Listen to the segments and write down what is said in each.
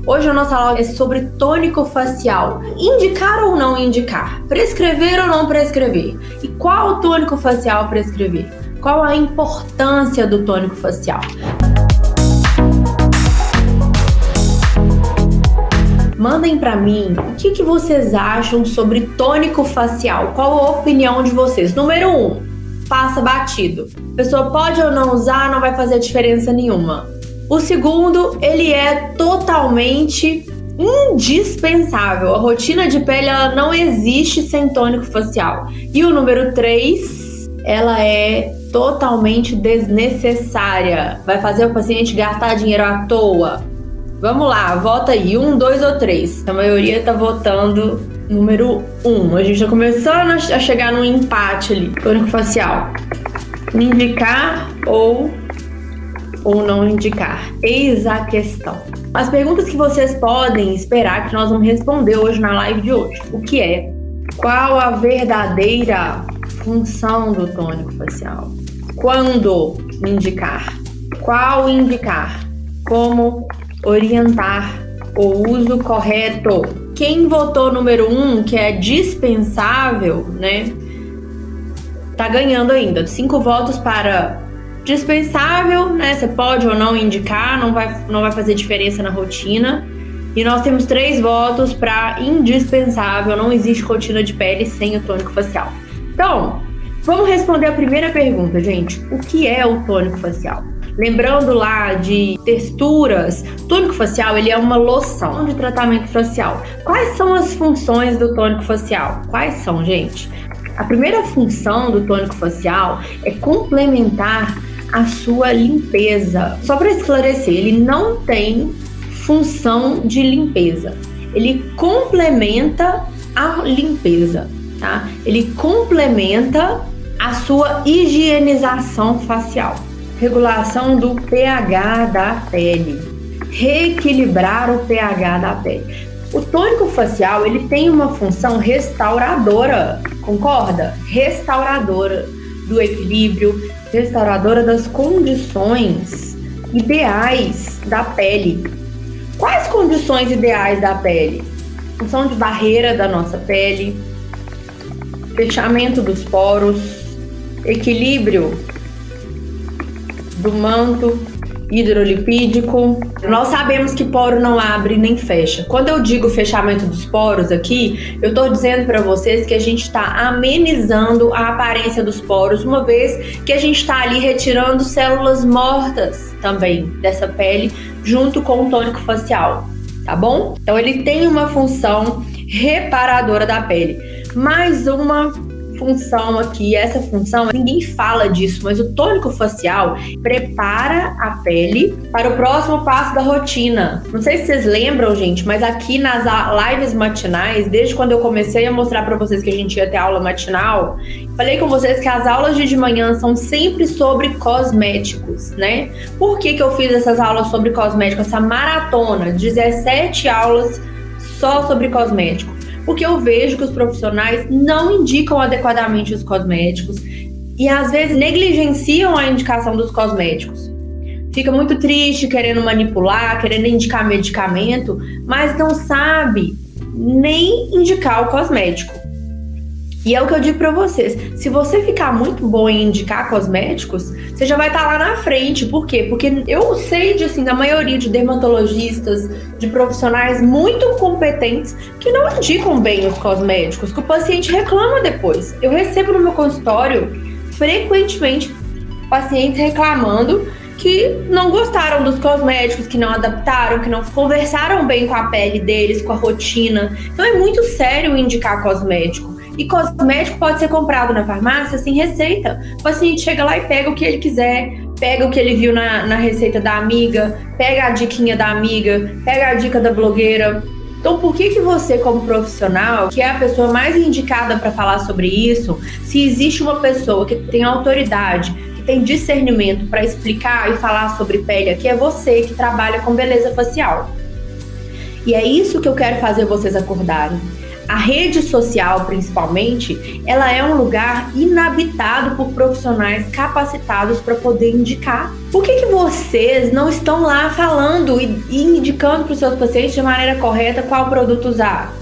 Hoje a nossa aula é sobre tônico facial. Indicar ou não indicar? Prescrever ou não prescrever? E qual tônico facial prescrever? Qual a importância do tônico facial? Mandem pra mim o que vocês acham sobre tônico facial. Qual a opinião de vocês? Número 1, passa batido. A pessoa pode ou não usar, não vai fazer diferença nenhuma. O segundo, ele é totalmente indispensável. A rotina de pele ela não existe sem tônico facial. E o número 3, ela é totalmente desnecessária. Vai fazer o paciente gastar dinheiro à toa. Vamos lá, vota aí, 1, 2 ou 3. A maioria tá votando número 1. A gente tá começando a chegar num empate ali. Tônico facial. Indicar ou não indicar? Eis a questão. As perguntas que vocês podem esperar que nós vamos responder hoje na live de hoje. O que é? Qual a verdadeira função do tônico facial? Quando indicar? Qual indicar? Como orientar o uso correto? Quem votou número 1, que é dispensável, né? Tá ganhando ainda. 5 votos para dispensável, né? Você pode ou não indicar, não vai fazer diferença na rotina. E nós temos 3 votos para indispensável, não existe rotina de pele sem o tônico facial. Então, vamos responder a primeira pergunta, gente. O que é o tônico facial? Lembrando lá de texturas, tônico facial ele é uma loção de tratamento facial. Quais são as funções do tônico facial? Quais são, gente? A primeira função do tônico facial é complementar a sua limpeza. Só para esclarecer, ele não tem função de limpeza. Ele complementa a limpeza, tá? Ele complementa a sua higienização facial. Regulação do pH da pele. Reequilibrar o pH da pele. O tônico facial, ele tem uma função restauradora, concorda? Restauradora do equilíbrio, restauradora das condições ideais da pele. Quais condições ideais da pele? Função de barreira da nossa pele, fechamento dos poros, equilíbrio do manto hidrolipídico. Nós sabemos que poro não abre nem fecha. Quando eu digo fechamento dos poros aqui, eu tô dizendo para vocês que a gente está amenizando a aparência dos poros, uma vez que a gente está ali retirando células mortas também dessa pele, junto com o tônico facial, tá bom? Então ele tem uma função reparadora da pele. Mais uma função aqui, essa função, ninguém fala disso, mas o tônico facial prepara a pele para o próximo passo da rotina. Não sei se vocês lembram, gente, mas aqui nas lives matinais, desde quando eu comecei a mostrar para vocês que a gente ia ter aula matinal, falei com vocês que as aulas de manhã são sempre sobre cosméticos, né? Por que eu fiz essas aulas sobre cosméticos, essa maratona, 17 aulas só sobre cosmético? Porque eu vejo que os profissionais não indicam adequadamente os cosméticos e às vezes negligenciam a indicação dos cosméticos. Fica muito triste querendo manipular, querendo indicar medicamento, mas não sabe nem indicar o cosmético. E é o que eu digo pra vocês, se você ficar muito bom em indicar cosméticos, você já vai estar lá na frente. Por quê? Porque eu sei da maioria de dermatologistas, de profissionais muito competentes que não indicam bem os cosméticos, que o paciente reclama depois. Eu recebo no meu consultório, frequentemente, pacientes reclamando que não gostaram dos cosméticos, que não adaptaram, que não conversaram bem com a pele deles, com a rotina. Então é muito sério indicar cosmético. E cosmético pode ser comprado na farmácia sem receita. O paciente chega lá e pega o que ele quiser, pega o que ele viu na receita da amiga, pega a diquinha da amiga, pega a dica da blogueira. Então por que você, como profissional, que é a pessoa mais indicada para falar sobre isso, se existe uma pessoa que tem autoridade, que tem discernimento para explicar e falar sobre pele aqui, é você que trabalha com beleza facial. E é isso que eu quero fazer vocês acordarem. A rede social, principalmente, ela é um lugar inabitado por profissionais capacitados para poder indicar. Por que vocês não estão lá falando e indicando para os seus pacientes de maneira correta qual produto usar?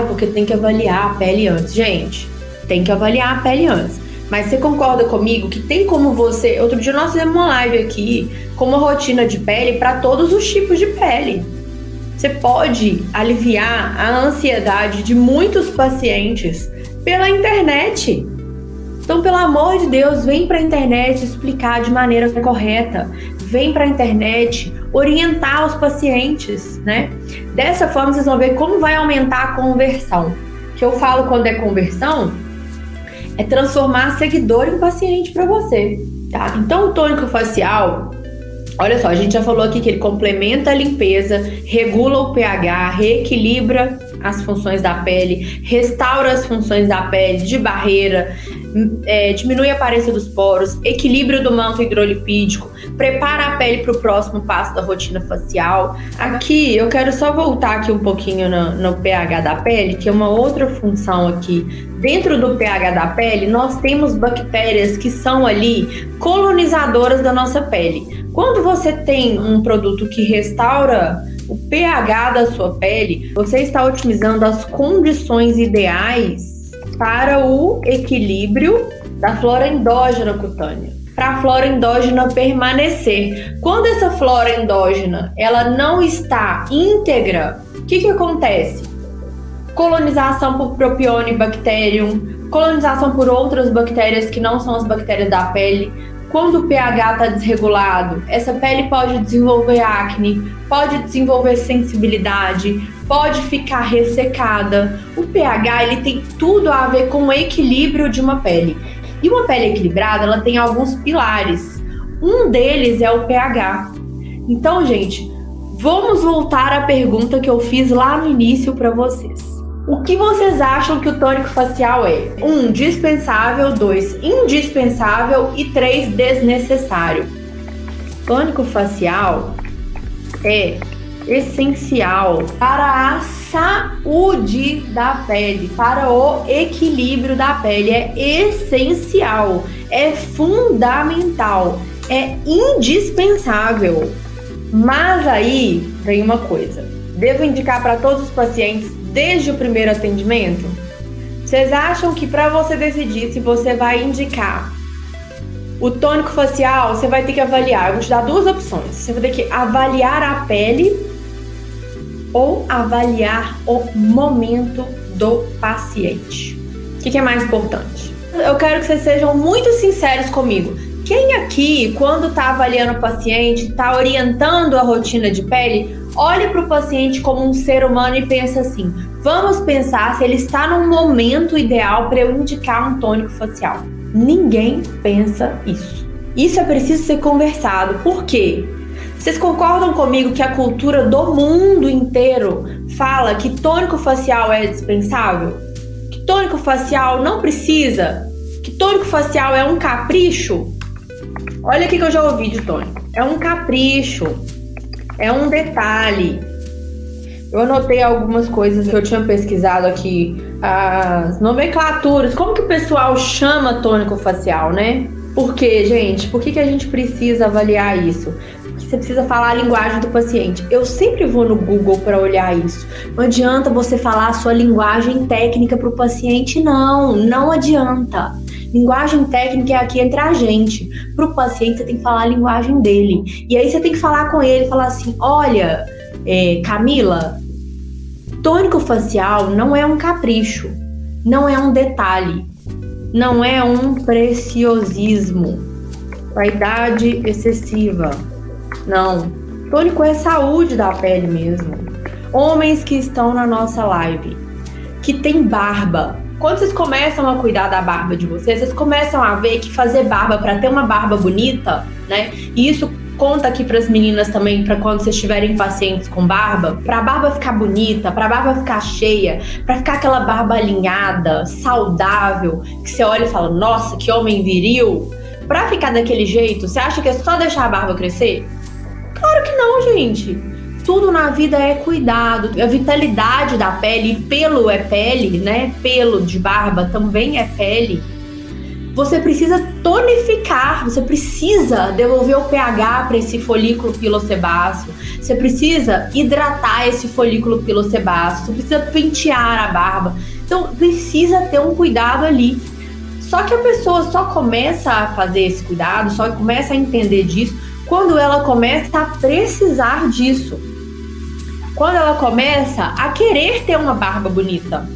Porque tem que avaliar a pele antes. Gente, tem que avaliar a pele antes. Mas você concorda comigo que tem como você... Outro dia nós fizemos uma live aqui com uma rotina de pele para todos os tipos de pele. Você pode aliviar a ansiedade de muitos pacientes pela internet. Então, pelo amor de Deus, vem para a internet explicar de maneira correta. Vem para a internet orientar os pacientes, né? Dessa forma, vocês vão ver como vai aumentar a conversão. O que eu falo quando é conversão é transformar seguidor em paciente para você, tá? Então, o tônico facial... Olha só, a gente já falou aqui que ele complementa a limpeza, regula o pH, reequilibra as funções da pele, restaura as funções da pele de barreira, diminui a aparência dos poros, equilíbrio do manto hidrolipídico, prepara a pele para o próximo passo da rotina facial. Aqui eu quero só voltar aqui um pouquinho no pH da pele, que é uma outra função aqui. Dentro do pH da pele, nós temos bactérias que são ali colonizadoras da nossa pele. Quando você tem um produto que restaura o pH da sua pele, você está otimizando as condições ideais para o equilíbrio da flora endógena cutânea, para a flora endógena permanecer. Quando essa flora endógena ela não está íntegra, o que acontece? Colonização por Propionibacterium, colonização por outras bactérias que não são as bactérias da pele. Quando o pH está desregulado, essa pele pode desenvolver acne, pode desenvolver sensibilidade, pode ficar ressecada. O pH ele tem tudo a ver com o equilíbrio de uma pele. E uma pele equilibrada, ela tem alguns pilares. Um deles é o pH. Então, gente, vamos voltar à pergunta que eu fiz lá no início para vocês. O que vocês acham que o tônico facial é? 1, dispensável. 2, indispensável. E 3, desnecessário. Tônico facial é essencial para a saúde da pele, para o equilíbrio da pele. É essencial, é fundamental, é indispensável. Mas aí vem uma coisa. Devo indicar para todos os pacientes desde o primeiro atendimento? Vocês acham que para você decidir se você vai indicar o tônico facial, você vai ter que avaliar? Eu vou te dar duas opções. Você vai ter que avaliar a pele ou avaliar o momento do paciente. O que é mais importante? Eu quero que vocês sejam muito sinceros comigo. Quem aqui, quando está avaliando o paciente, está orientando a rotina de pele, olha para o paciente como um ser humano e pensa assim: vamos pensar se ele está num momento ideal para eu indicar um tônico facial. Ninguém pensa isso. Isso é preciso ser conversado. Por quê? Vocês concordam comigo que a cultura do mundo inteiro fala que tônico facial é dispensável? Que tônico facial não precisa? Que tônico facial é um capricho? Olha o que eu já ouvi de tônico. É um capricho. É um detalhe. Eu anotei algumas coisas que eu tinha pesquisado aqui. As nomenclaturas. Como que o pessoal chama tônico facial, né? Por quê, gente? Por que a gente precisa avaliar isso? Porque você precisa falar a linguagem do paciente. Eu sempre vou no Google para olhar isso. Não adianta você falar a sua linguagem técnica para o paciente, não. Não adianta. Linguagem técnica é aqui entre a gente. Para o paciente, você tem que falar a linguagem dele. E aí você tem que falar com ele, falar assim: olha, Camila, tônico facial não é um capricho, não é um detalhe, não é um preciosismo, vaidade excessiva. Não, tônico é saúde da pele mesmo. Homens que estão na nossa live, que tem barba, quando vocês começam a cuidar da barba de vocês, vocês começam a ver que fazer barba para ter uma barba bonita, né? E isso conta aqui para as meninas também, para quando vocês tiverem pacientes com barba, para a barba ficar bonita, para a barba ficar cheia, para ficar aquela barba alinhada, saudável, que você olha e fala: nossa, que homem viril. Para ficar daquele jeito, você acha que é só deixar a barba crescer? Claro que não, gente. Tudo na vida é cuidado. A vitalidade da pele, e pelo é pele, né? Pelo de barba também é pele. Você precisa tonificar, você precisa devolver o pH para esse folículo pilosebáceo, você precisa hidratar esse folículo pilosebáceo, você precisa pentear a barba. Então, precisa ter um cuidado ali. Só que a pessoa só começa a fazer esse cuidado, só começa a entender disso quando ela começa a precisar disso. Quando ela começa a querer ter uma barba bonita.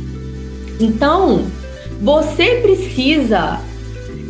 Então, você precisa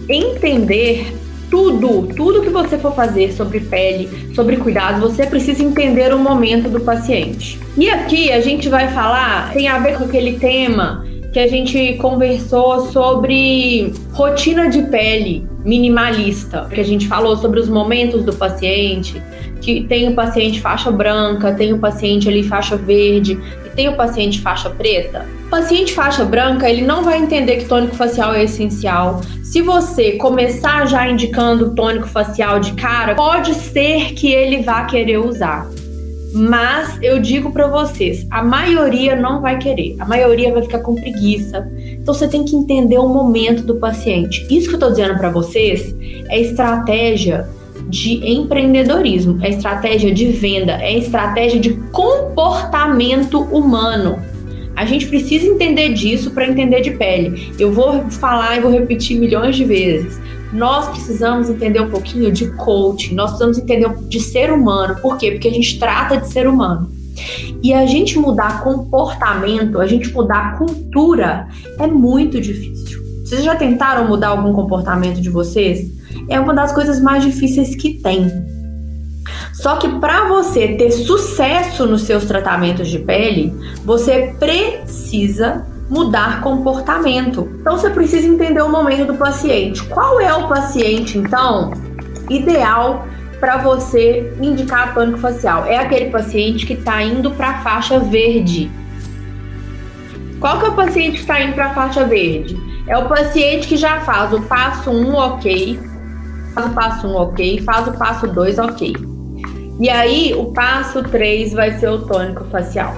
entender tudo que você for fazer sobre pele, sobre cuidado, você precisa entender o momento do paciente. E aqui a gente vai falar, tem a ver com aquele tema que a gente conversou sobre rotina de pele minimalista, que a gente falou sobre os momentos do paciente, que tem o paciente faixa branca, tem o paciente ali faixa verde e tem o paciente faixa preta. O paciente faixa branca, ele não vai entender que tônico facial é essencial. Se você começar já indicando tônico facial de cara, pode ser que ele vá querer usar. Mas eu digo para vocês, a maioria não vai querer, a maioria vai ficar com preguiça. Então você tem que entender o momento do paciente. Isso que eu tô dizendo para vocês é estratégia de empreendedorismo, é estratégia de venda, é estratégia de comportamento humano. A gente precisa entender disso para entender de pele. Eu vou falar e vou repetir milhões de vezes. Nós precisamos entender um pouquinho de coaching, nós precisamos entender de ser humano. Por quê? Porque a gente trata de ser humano. E a gente mudar comportamento, a gente mudar cultura é muito difícil. Vocês já tentaram mudar algum comportamento de vocês? É uma das coisas mais difíceis que tem. Só que para você ter sucesso nos seus tratamentos de pele, você precisa mudar comportamento. Então você precisa entender o momento do paciente. Qual é o paciente, então, ideal para você indicar tônico facial? É aquele paciente que está indo para a faixa verde. Qual que é o paciente que está indo para a faixa verde? É o paciente que já faz o passo 1, ok, faz o passo 1, ok, faz o passo 2, ok. E aí, o passo 3 vai ser o tônico facial.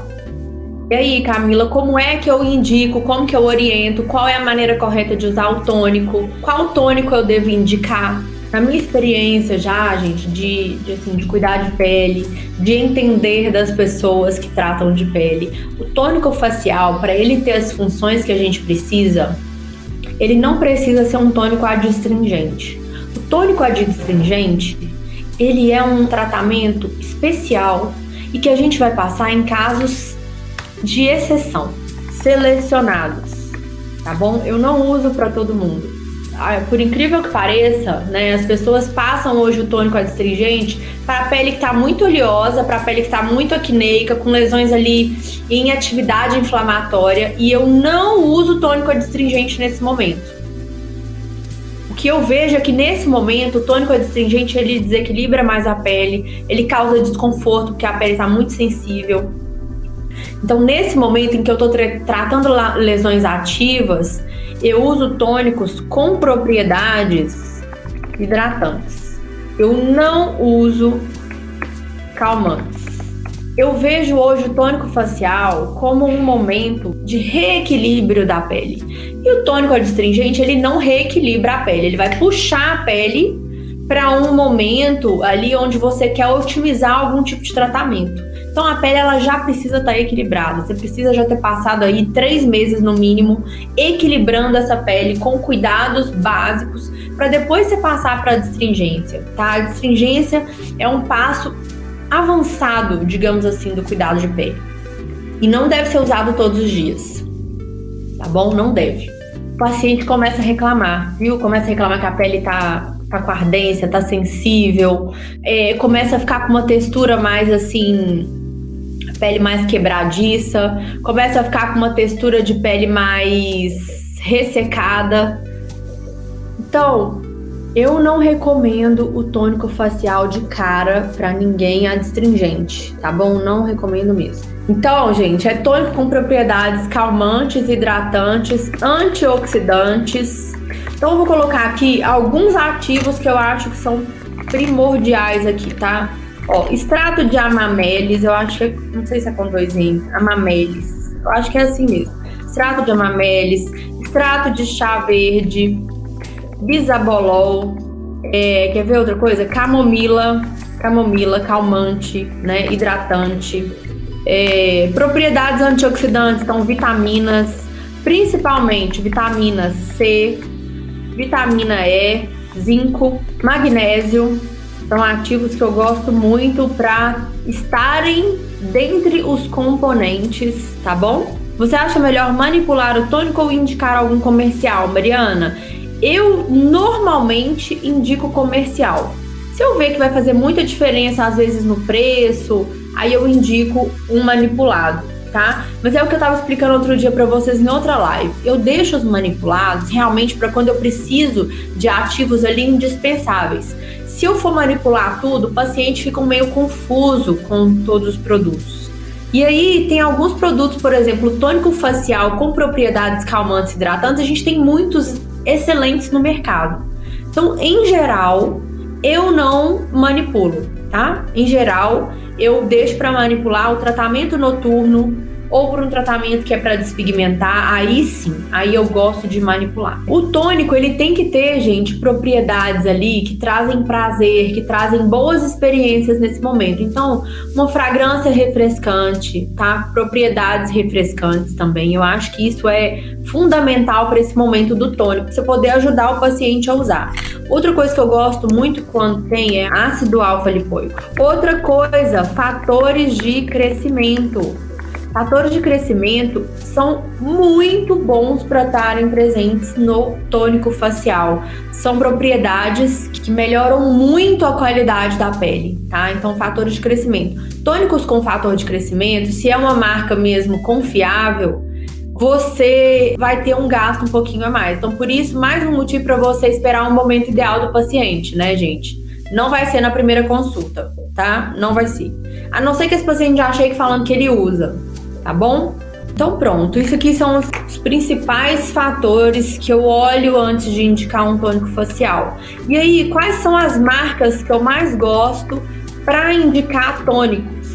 E aí, Camila, como é que eu indico, como que eu oriento, qual é a maneira correta de usar o tônico, qual tônico eu devo indicar? Na minha experiência já, gente, de cuidar de pele, de entender das pessoas que tratam de pele, o tônico facial, para ele ter as funções que a gente precisa, ele não precisa ser um tônico adstringente. O tônico adstringente, ele é um tratamento especial e que a gente vai passar em casos de exceção, selecionados, tá bom? Eu não uso para todo mundo. Por incrível que pareça, né, as pessoas passam hoje o tônico adstringente para a pele que está muito oleosa, para a pele que está muito acneica, com lesões ali em atividade inflamatória, e eu não uso tônico adstringente nesse momento. O que eu vejo é que nesse momento o tônico adstringente ele desequilibra mais a pele, ele causa desconforto porque a pele está muito sensível. Então, nesse momento em que eu estou tratando lesões ativas, eu uso tônicos com propriedades hidratantes. Eu não uso calmantes. Eu vejo hoje o tônico facial como um momento de reequilíbrio da pele. E o tônico adstringente, ele não reequilibra a pele, ele vai puxar a pele para um momento ali onde você quer otimizar algum tipo de tratamento. Então a pele ela já precisa estar equilibrada, você precisa já ter passado aí 3 meses no mínimo equilibrando essa pele com cuidados básicos para depois você passar para a adstringência, tá? A adstringência é um passo avançado, digamos assim, do cuidado de pele e não deve ser usado todos os dias, tá bom? Não deve. O paciente começa a reclamar, viu? Começa a reclamar que a pele tá com ardência, tá sensível, começa a ficar com uma textura mais assim, pele mais quebradiça, começa a ficar com uma textura de pele mais ressecada. Então, eu não recomendo o tônico facial de cara pra ninguém adstringente, tá bom? Não recomendo mesmo. Então, gente, é tônico com propriedades calmantes, hidratantes, antioxidantes. Então eu vou colocar aqui alguns ativos que eu acho que são primordiais aqui, tá? Ó, extrato de amamelis, eu acho que, não sei se é com 2 N, amamelis, eu acho que é assim mesmo. Extrato de amamelis, extrato de chá verde, bisabolol, quer ver outra coisa? Camomila, calmante, né, hidratante, propriedades antioxidantes, então vitaminas, principalmente vitamina C, vitamina E, zinco, magnésio, são ativos que eu gosto muito para estarem dentre os componentes, tá bom? Você acha melhor manipular o tônico ou indicar algum comercial, Mariana? Eu normalmente indico comercial. Se eu ver que vai fazer muita diferença, às vezes, no preço, aí eu indico um manipulado, tá? Mas é o que eu tava explicando outro dia para vocês em outra live. Eu deixo os manipulados realmente para quando eu preciso de ativos ali indispensáveis. Se eu for manipular tudo, o paciente fica meio confuso com todos os produtos. E aí tem alguns produtos, por exemplo, tônico facial com propriedades calmantes e hidratantes, a gente tem muitos excelentes no mercado. Então, em geral, eu não manipulo, tá? Em geral, eu deixo para manipular o tratamento noturno ou por um tratamento que é para despigmentar, aí sim, aí eu gosto de manipular. O tônico, ele tem que ter, gente, propriedades ali que trazem prazer, que trazem boas experiências nesse momento. Então, uma fragrância refrescante, tá? Propriedades refrescantes também. Eu acho que isso é fundamental para esse momento do tônico, para você poder ajudar o paciente a usar. Outra coisa que eu gosto muito quando tem é ácido alfa-lipoico. Outra coisa, fatores de crescimento. Fatores de crescimento são muito bons para estarem presentes no tônico facial. São propriedades que melhoram muito a qualidade da pele, tá? Então, fatores de crescimento. Tônicos com fator de crescimento, se é uma marca mesmo confiável, você vai ter um gasto um pouquinho a mais. Então, por isso, mais um motivo para você esperar um momento ideal do paciente, né, gente? Não vai ser na primeira consulta, tá? Não vai ser. A não ser que esse paciente já chegue falando que ele usa. Tá bom? Então pronto, isso aqui são os principais fatores que eu olho antes de indicar um tônico facial. E aí, quais são as marcas que eu mais gosto para indicar tônicos?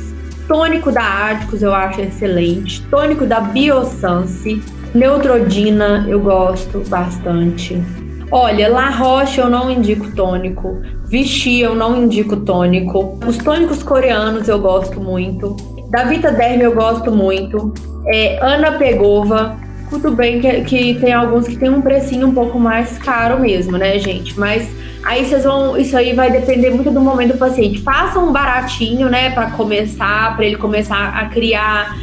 Tônico da Ádicos eu acho excelente, tônico da Biossance, Neutrogena eu gosto bastante. Olha, La Roche eu não indico tônico, Vichy eu não indico tônico, os tônicos coreanos eu gosto muito. Da Vitaderm eu gosto muito. Ana Pegova. Tudo bem que tem alguns que tem um precinho um pouco mais caro mesmo, né, gente? Mas aí vocês vão... Isso aí vai depender muito do momento do paciente. Faça um baratinho, né, para ele começar a criar.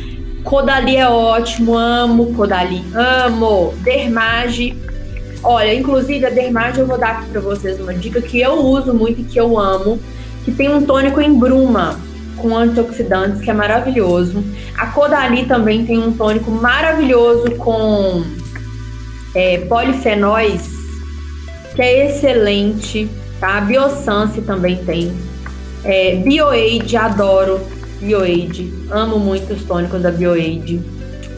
Caudalie é ótimo. Amo Caudalie. Amo. Dermage. Olha, inclusive a Dermage eu vou dar aqui para vocês uma dica que eu uso muito e que eu amo. Que tem um tônico em bruma com antioxidantes, que é maravilhoso. A Caudalie também tem um tônico maravilhoso com polifenóis, que é excelente, tá? A Biossance também tem. Bioaid, adoro Bioaid. Amo muito os tônicos da Bioaid.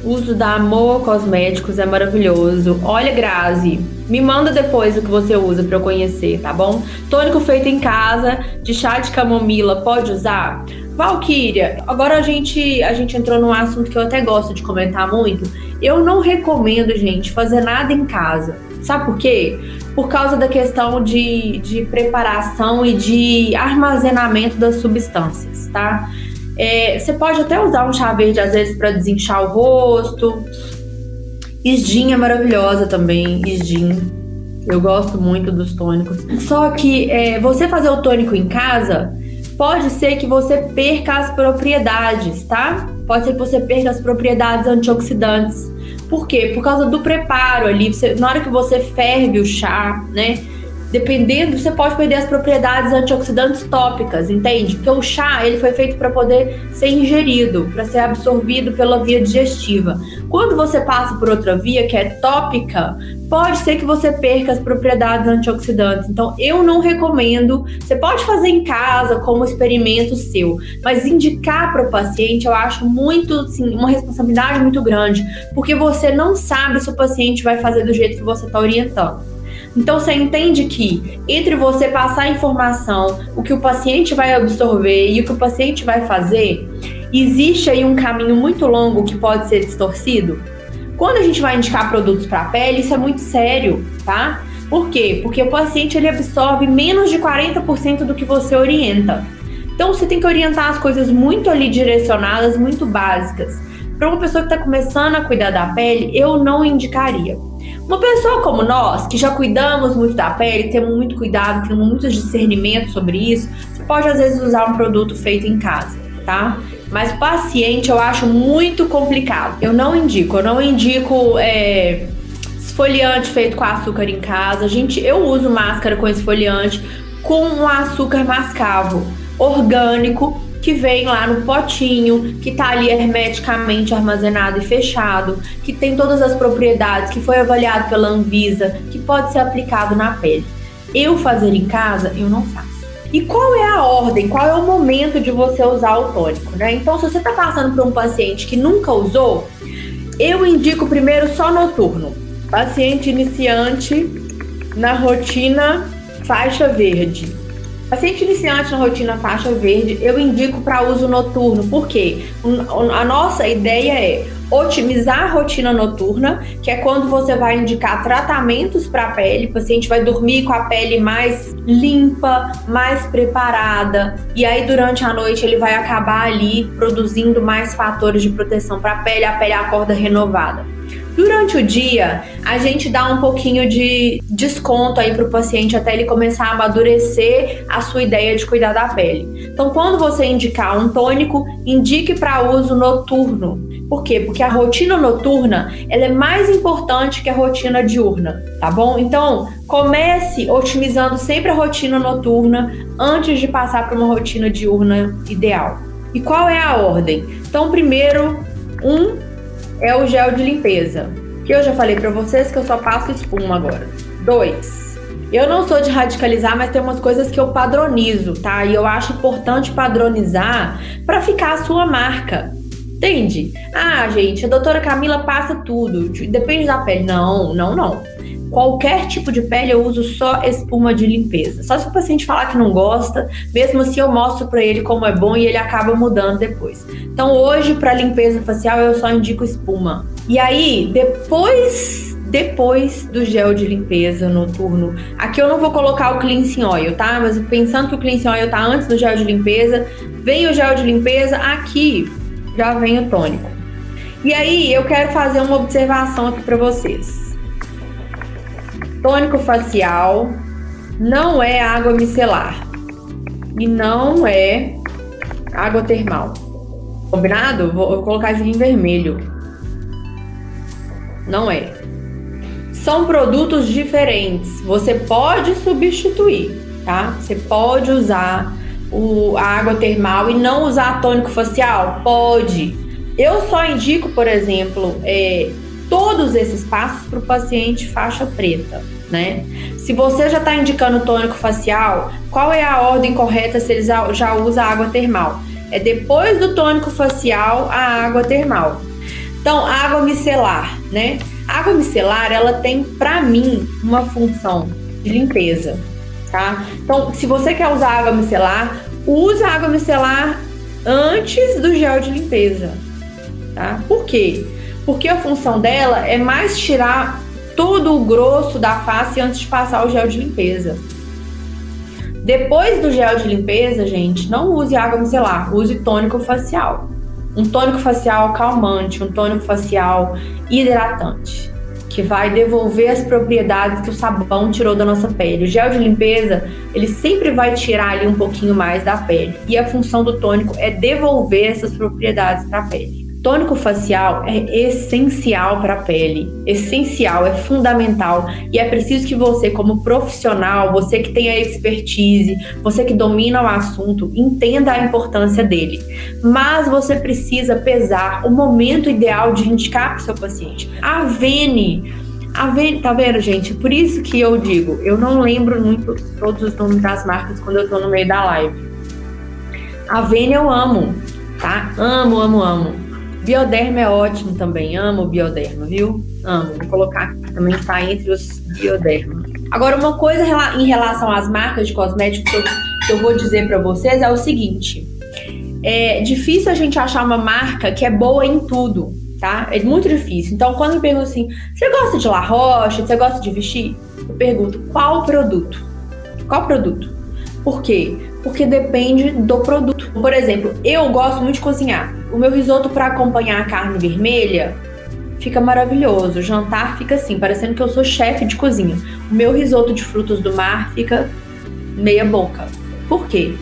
O uso da Amor Cosméticos é maravilhoso. Olha, Grazi, me manda depois o que você usa para eu conhecer, tá bom? Tônico feito em casa, de chá de camomila, pode usar? Valquíria, agora a gente entrou num assunto que eu até gosto de comentar muito. Eu não recomendo, gente, fazer nada em casa. Sabe por quê? Por causa da questão de preparação e de armazenamento das substâncias, tá? Você pode até usar um chá verde, às vezes, para desinchar o rosto. Isdin é maravilhosa também, Isdin. Eu gosto muito dos tônicos. Só que você fazer o tônico em casa... Pode ser que você perca as propriedades, tá? Pode ser que você perca as propriedades antioxidantes. Por quê? Por causa do preparo ali. Na hora que você ferve o chá, né? Dependendo, você pode perder as propriedades antioxidantes tópicas, entende? Porque o chá, ele foi feito para poder ser ingerido, para ser absorvido pela via digestiva. Quando você passa por outra via, que é tópica, pode ser que você perca as propriedades antioxidantes. Então, eu não recomendo. Você pode fazer em casa como experimento seu, mas indicar para o paciente, eu acho muito, assim, uma responsabilidade muito grande, porque você não sabe se o paciente vai fazer do jeito que você está orientando. Então você entende que entre você passar a informação, o que o paciente vai absorver e o que o paciente vai fazer, existe aí um caminho muito longo que pode ser distorcido? Quando a gente vai indicar produtos para a pele, isso é muito sério, tá? Por quê? Porque o paciente ele absorve menos de 40% do que você orienta. Então você tem que orientar as coisas muito ali direcionadas, muito básicas. Para uma pessoa que está começando a cuidar da pele, eu não indicaria. Uma pessoa como nós, que já cuidamos muito da pele, temos muito cuidado, temos muito discernimento sobre isso, você pode às vezes usar um produto feito em casa, tá? Mas paciente eu acho muito complicado. Eu não indico esfoliante feito com açúcar em casa. Eu uso máscara com esfoliante com um açúcar mascavo orgânico, que vem lá no potinho, que tá ali hermeticamente armazenado e fechado, que tem todas as propriedades, que foi avaliado pela Anvisa, que pode ser aplicado na pele. Eu fazer em casa, eu não faço. E qual é a ordem, qual é o momento de você usar o tônico, né? Então, se você tá passando por um paciente que nunca usou, eu indico primeiro só noturno. Paciente iniciante na rotina faixa verde. Paciente iniciante na rotina faixa verde, eu indico para uso noturno. Por quê? A nossa ideia é otimizar a rotina noturna, que é quando você vai indicar tratamentos para a pele. O paciente vai dormir com a pele mais limpa, mais preparada, e aí durante a noite ele vai acabar ali produzindo mais fatores de proteção para a pele acorda renovada. Durante o dia, a gente dá um pouquinho de desconto aí para o paciente até ele começar a amadurecer a sua ideia de cuidar da pele. Então, quando você indicar um tônico, indique para uso noturno. Por quê? Porque a rotina noturna, ela é mais importante que a rotina diurna, tá bom? Então, comece otimizando sempre a rotina noturna antes de passar para uma rotina diurna ideal. E qual é a ordem? Então, primeiro, é o gel de limpeza, que eu já falei pra vocês que eu só passo espuma agora. 2, eu não sou de radicalizar, mas tem umas coisas que eu padronizo, tá? E eu acho importante padronizar pra ficar a sua marca, entende? Ah, gente, a doutora Camila passa tudo, depende da pele. Não. Qualquer tipo de pele eu uso só espuma de limpeza. Só se o paciente falar que não gosta, mesmo assim eu mostro pra ele como é bom e ele acaba mudando depois. Então hoje para limpeza facial eu só indico espuma. E aí depois do gel de limpeza noturno, aqui eu não vou colocar o cleansing oil, tá? Mas pensando que o cleansing oil tá antes do gel de limpeza, vem o gel de limpeza, aqui já vem o tônico. E aí eu quero fazer uma observação aqui pra vocês. Tônico facial não é água micelar e não é água termal. Combinado? Eu vou colocar isso aqui em vermelho. Não é. São produtos diferentes. Você pode substituir, tá? Você pode usar a água termal e não usar tônico facial? Pode. Eu só indico, por exemplo, todos esses passos para o paciente faixa preta, né? Se você já está indicando tônico facial, qual é a ordem correta se ele já usa água termal? É depois do tônico facial a água termal. Então, água micelar, né? A água micelar, ela tem, para mim, uma função de limpeza, tá? Então, se você quer usar água micelar, usa a água micelar antes do gel de limpeza, tá? Por quê? Porque a função dela é mais tirar todo o grosso da face antes de passar o gel de limpeza. Depois do gel de limpeza, gente, não use água micelar, use tônico facial. Um tônico facial calmante, um tônico facial hidratante, que vai devolver as propriedades que o sabão tirou da nossa pele. O gel de limpeza, ele sempre vai tirar ali um pouquinho mais da pele. E a função do tônico é devolver essas propriedades para a pele. Tônico facial é essencial para a pele, essencial, é fundamental, e é preciso que você, como profissional, você que tem a expertise, você que domina o assunto, entenda a importância dele. Mas você precisa pesar o momento ideal de indicar para o seu paciente. A Avene, tá vendo, gente? Por isso que eu digo, eu não lembro muito todos os nomes das marcas quando eu tô no meio da live. A Avene eu amo, tá? Amo. Bioderma é ótimo também, amo o Bioderma, viu? Amo, vou colocar aqui também, tá entre os Bioderma. Agora, uma coisa em relação às marcas de cosméticos que eu vou dizer pra vocês é o seguinte. É difícil a gente achar uma marca que é boa em tudo, tá? É muito difícil. Então, quando me perguntam assim, você gosta de La Roche? Você gosta de vestir? Eu pergunto, qual produto? Qual produto? Por quê? Porque depende do produto. Por exemplo, eu gosto muito de cozinhar. O meu risoto para acompanhar a carne vermelha fica maravilhoso. O jantar fica assim, parecendo que eu sou chefe de cozinha. O meu risoto de frutos do mar fica meia boca. Por quê?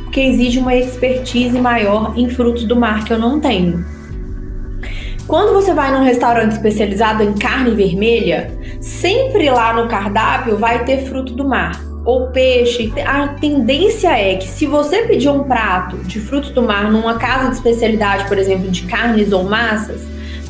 Porque exige uma expertise maior em frutos do mar que eu não tenho. Quando você vai num restaurante especializado em carne vermelha, sempre lá no cardápio vai ter fruto do mar ou peixe. A tendência é que se você pedir um prato de frutos do mar numa casa de especialidade, por exemplo, de carnes ou massas,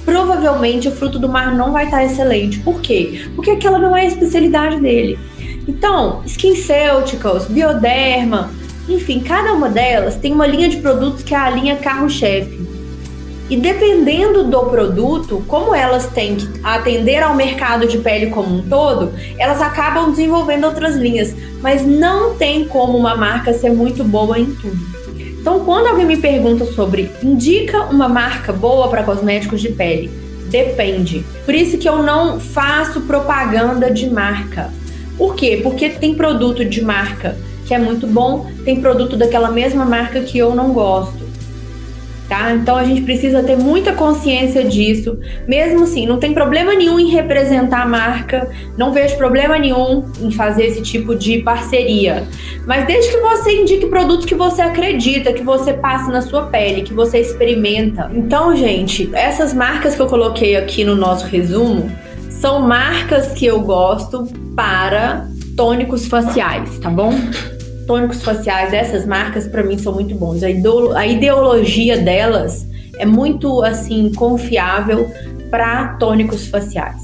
provavelmente o fruto do mar não vai estar excelente. Por quê? Porque aquela não é a especialidade dele. Então, SkinCeuticals, Bioderma, enfim, cada uma delas tem uma linha de produtos que é a linha carro-chefe. E dependendo do produto, como elas têm que atender ao mercado de pele como um todo, elas acabam desenvolvendo outras linhas, mas não tem como uma marca ser muito boa em tudo. Então, quando alguém me pergunta sobre indica uma marca boa para cosméticos de pele, depende. Por isso que eu não faço propaganda de marca. Por quê? Porque tem produto de marca que é muito bom, tem produto daquela mesma marca que eu não gosto. Tá? Então a gente precisa ter muita consciência disso. Mesmo assim, não tem problema nenhum em representar a marca, não vejo problema nenhum em fazer esse tipo de parceria. Mas desde que você indique produtos que você acredita, que você passa na sua pele, que você experimenta. Então, gente, essas marcas que eu coloquei aqui no nosso resumo são marcas que eu gosto para tônicos faciais, tá bom? Tônicos faciais dessas marcas para mim são muito bons. A ideologia delas é muito assim confiável para tônicos faciais.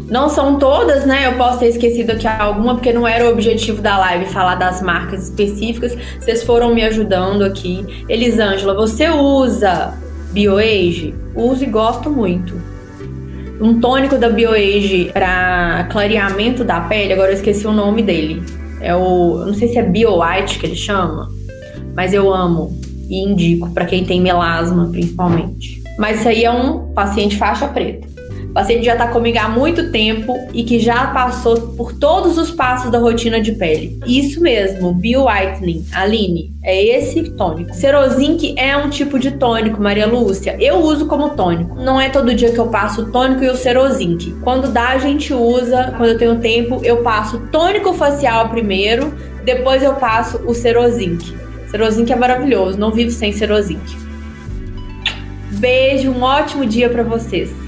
Não são todas, né? Eu posso ter esquecido aqui alguma porque não era o objetivo da live falar das marcas específicas. Vocês foram me ajudando aqui. Elisângela, você usa BioAge? Uso e gosto muito. Um tônico da BioAge para clareamento da pele, agora eu esqueci o nome dele. Eu não sei se é Bio White que ele chama, mas eu amo e indico para quem tem melasma, principalmente. Mas isso aí é um paciente faixa preta. O paciente já está comigo há muito tempo e que já passou por todos os passos da rotina de pele. Isso mesmo, Bio Whitening, Aline, é esse tônico. Cerozinc é um tipo de tônico, Maria Lúcia. Eu uso como tônico. Não é todo dia que eu passo o tônico e o Cerozinc. Quando dá, a gente usa. Quando eu tenho tempo, eu passo tônico facial primeiro, depois eu passo o Cerozinc. Cerozinc é maravilhoso, não vivo sem Cerozinc. Beijo, um ótimo dia para vocês.